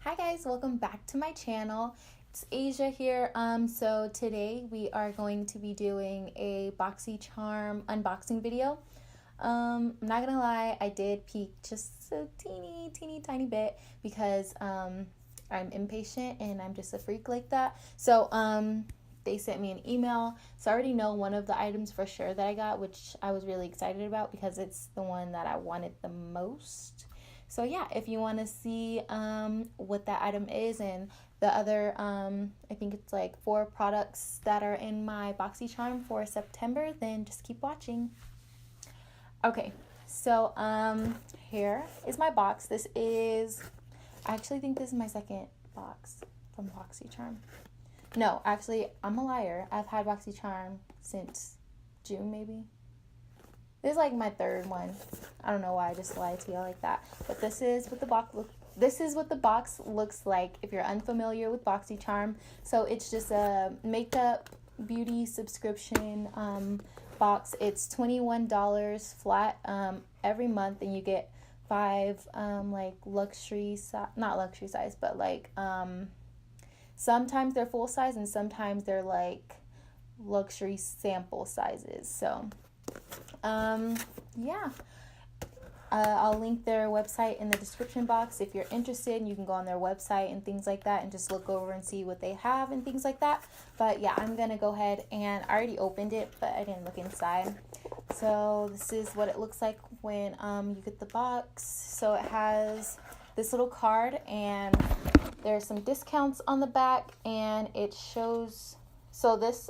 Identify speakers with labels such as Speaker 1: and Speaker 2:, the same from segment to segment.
Speaker 1: Hi guys, welcome back to my channel. It's Asia here. So today we are going to be doing a Boxycharm unboxing video. I'm not gonna lie, I did peek just a teeny tiny bit because I'm impatient and I'm just a freak like that. So they sent me an email, so I already know one of the items for sure that I got, which I was really excited about because it's the one that I wanted the most. So yeah, if you want to see what that item is and the other, I think it's like 4 products that are in my Boxycharm for September, then just keep watching. Okay, so here is my box. I actually think this is my second box from Boxycharm. No, actually, I'm a liar. I've had Boxycharm since June, maybe. This is like my third one. I don't know why I just lied to y'all like that. But this is what the box looks like if you're unfamiliar with Boxycharm. So it's just a makeup beauty subscription box. It's $21 flat every month, and you get 5 like not luxury size, but like sometimes they're full size and sometimes they're like luxury sample sizes. So yeah, I'll link their website in the description box if you're interested. You can go on their website and things like that and just look over and see what they have and things like that. But yeah, I'm gonna go ahead, and I already opened it, but I didn't look inside. So this is what it looks like when you get the box. So it has this little card, and there's some discounts on the back, and it shows, so this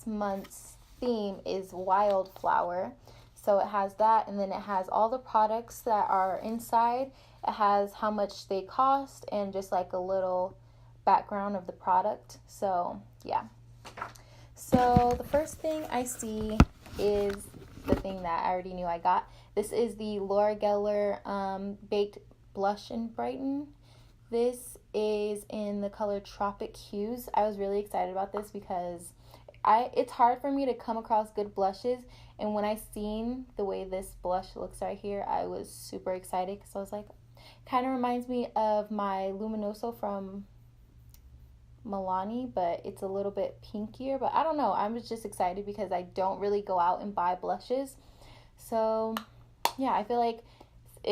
Speaker 1: month's theme is wildflower. So it has that, and then it has all the products that are inside. It has how much they cost and just like a little background of the product. So yeah, so the first thing I see is the thing that I already knew I got. This is the Laura Geller Baked Blush and Brighten. This is in the color Tropic Hues. I was really excited about this because it's hard for me to come across good blushes, and when I seen the way this blush looks right here, I was super excited because I was like, kind of reminds me of my Luminoso from Milani, but it's a little bit pinkier. But I don't know, I was just excited because I don't really go out and buy blushes. So yeah, I feel like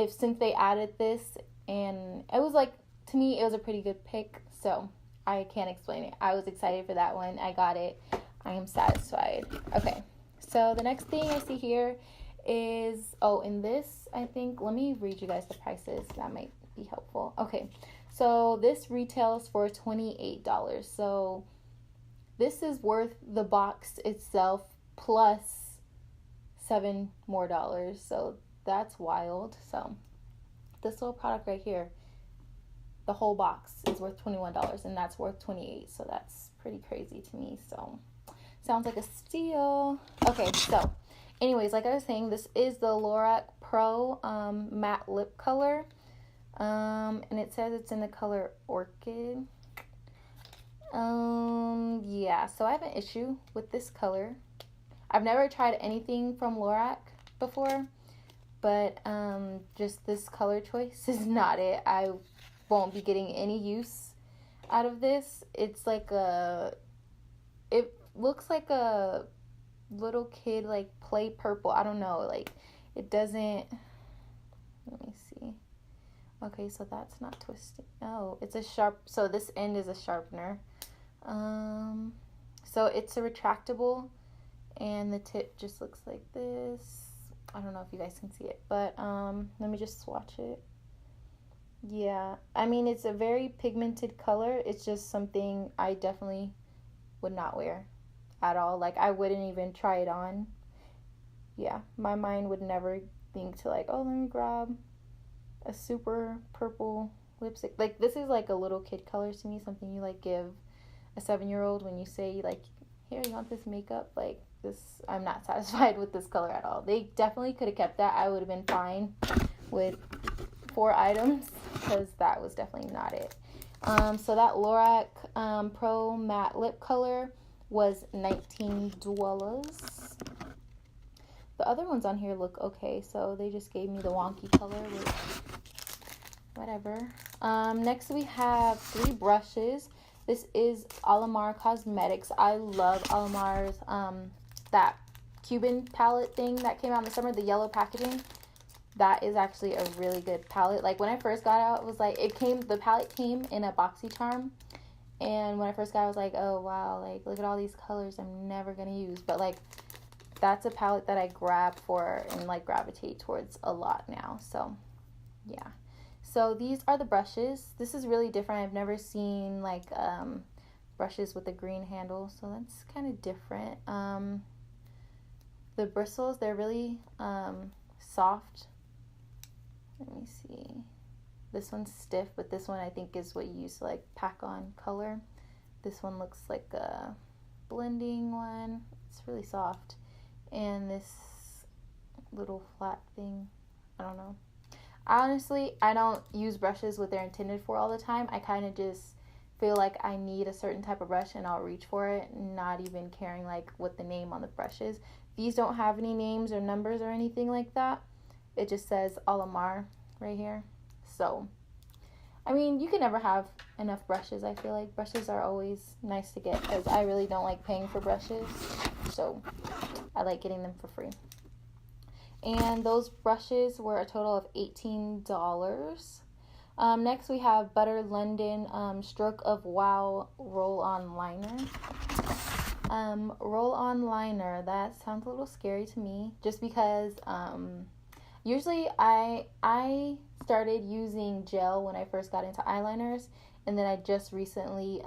Speaker 1: since they added this, and it was like, to me, it was a pretty good pick, so I can't explain it. I was excited for that one. I got it. I am satisfied. Okay, so the next thing I see here is, in this, I think, let me read you guys the prices. That might be helpful. Okay, so this retails for $28. So this is worth the box itself plus $7 more. So that's wild. So this little product right here, the whole box is worth $21, and that's worth $28. So that's pretty crazy to me. So sounds like a steal. Okay, so anyways, like I was saying, this is the Lorac Pro matte lip color, and it says it's in the color Orchid. Yeah, so I have an issue with this color. I've never tried anything from Lorac before, but just this color choice is not it. I won't be getting any use out of this. It's like it looks like a little kid like play purple. I don't know, like it doesn't, let me see. Okay, so that's not twisting. Oh, it's a sharp, so this end is a sharpener. So it's a retractable, and the tip just looks like this. I don't know if you guys can see it, but let me just swatch it. Yeah, I mean, it's a very pigmented color. It's just something I definitely would not wear at all. Like, I wouldn't even try it on. Yeah, my mind would never think to like, oh, let me grab a super purple lipstick. Like, this is like a little kid color to me, something you like give a 7-year-old when you say like, here, you want this makeup? Like, this, I'm not satisfied with this color at all. They definitely could have kept that. I would have been fine with 4 items because that was definitely not it. So that Lorac Pro matte lip color was $19. The other ones on here look okay, so they just gave me the wonky color, which whatever. Next we have 3 brushes. This is Alamar Cosmetics. I love Alamar's that Cuban palette thing that came out in the summer, the yellow packaging. That is actually a really good palette. Like when I first got out, it was like the palette came in a Boxycharm, and when I first got it, I was like, oh wow, like look at all these colors I'm never gonna use. But like that's a palette that I grab for and like gravitate towards a lot now. So yeah. So these are the brushes. This is really different. I've never seen like brushes with a green handle, so that's kind of different. The bristles, they're really soft. Let me see. This one's stiff, but this one I think is what you use to like pack on color. This one looks like a blending one. It's really soft. And this little flat thing, I don't know. Honestly, I don't use brushes what they're intended for all the time. I kind of just feel like I need a certain type of brush and I'll reach for it, not even caring like what the name on the brush is. These don't have any names or numbers or anything like that. It just says Alamar right here. So, I mean, you can never have enough brushes. I feel like brushes are always nice to get because I really don't like paying for brushes. So, I like getting them for free. And those brushes were a total of $18. Next we have Butter London Stroke of Wow Roll-On Liner. Roll-on liner, that sounds a little scary to me, just because usually I started using gel when I first got into eyeliners, and then I just recently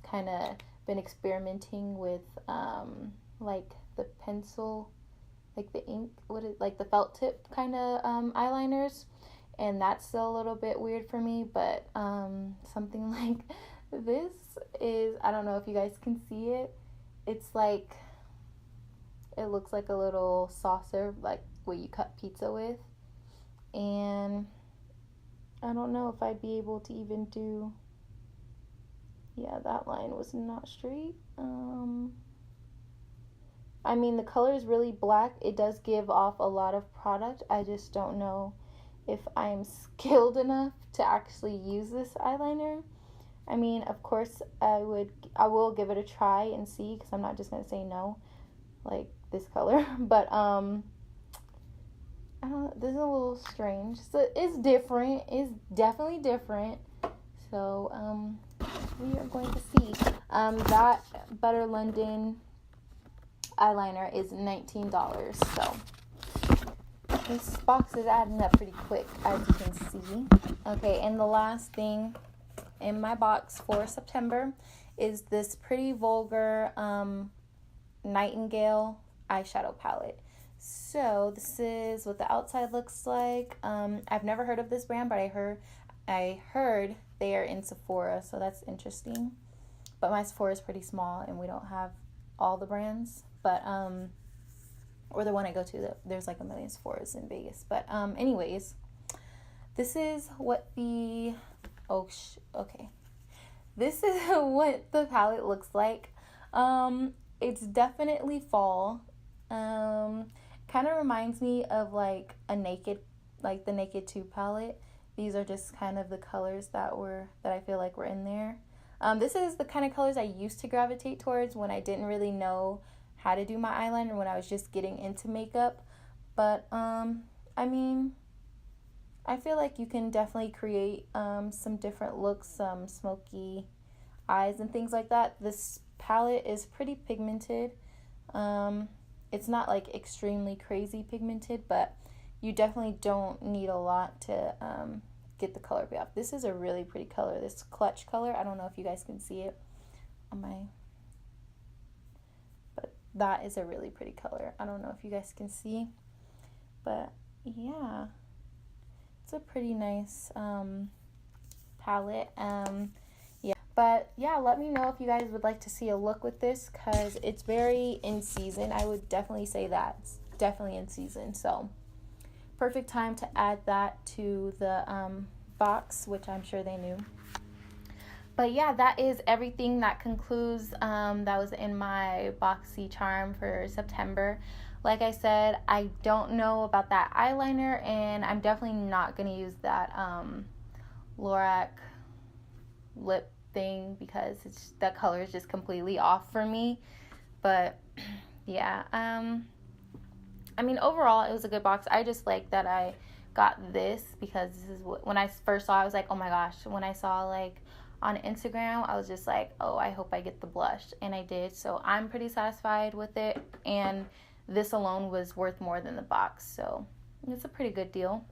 Speaker 1: kind of been experimenting with like the pencil, like the ink, like the felt tip kind of eyeliners, and that's still a little bit weird for me. But something like this is, I don't know if you guys can see it. It's like, it looks like a little saucer, like what you cut pizza with, and I don't know if I'd be able to even do, yeah, that line was not straight. I mean, the color is really black. It does give off a lot of product. I just don't know if I'm skilled enough to actually use this eyeliner. I mean, of course, I will give it a try and see, because I'm not just going to say no, like this color. But, I don't know, this is a little strange. So it's different. It's definitely different. So, we are going to see. That Butter London eyeliner is $19. So this box is adding up pretty quick, as you can see. Okay, and the last thing in my box for September is this Pretty Vulgar Nightingale eyeshadow palette. So this is what the outside looks like. I've never heard of this brand, but I heard they are in Sephora, so that's interesting. But my Sephora is pretty small and we don't have all the brands. But or the one I go to, there's like a million Sephoras in Vegas. But anyways, this is what the this is what the palette looks like. It's definitely fall. Kind of reminds me of like the Naked 2 palette. These are just kind of the colors that I feel like were in there. This is the kind of colors I used to gravitate towards when I didn't really know how to do my eyeliner, when I was just getting into makeup. But I mean, I feel like you can definitely create some different looks, some smoky eyes and things like that. This palette is pretty pigmented. It's not like extremely crazy pigmented, but you definitely don't need a lot to get the color off. This is a really pretty color, this clutch color. I don't know if you guys can see it on my, but that is a really pretty color. I don't know if you guys can see, but yeah, it's a pretty nice palette. Yeah, but yeah, let me know if you guys would like to see a look with this, because it's very in season. I would definitely say that it's definitely in season, so perfect time to add that to the box, which I'm sure they knew. But yeah, that is everything. That concludes that was in my Boxycharm for September. Like I said, I don't know about that eyeliner, and I'm definitely not going to use that Lorac lip thing because that color is just completely off for me. But yeah, I mean, overall it was a good box. I just like that I got this because this is when I first saw it, I was like, oh my gosh. When I saw like on Instagram, I was just like, oh, I hope I get the blush, and I did. So I'm pretty satisfied with it, and this alone was worth more than the box, so it's a pretty good deal.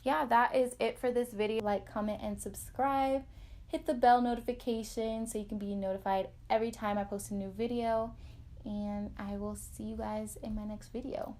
Speaker 1: Yeah, that is it for this video. Like, comment, and subscribe. Hit the bell notification so you can be notified every time I post a new video, and I will see you guys in my next video.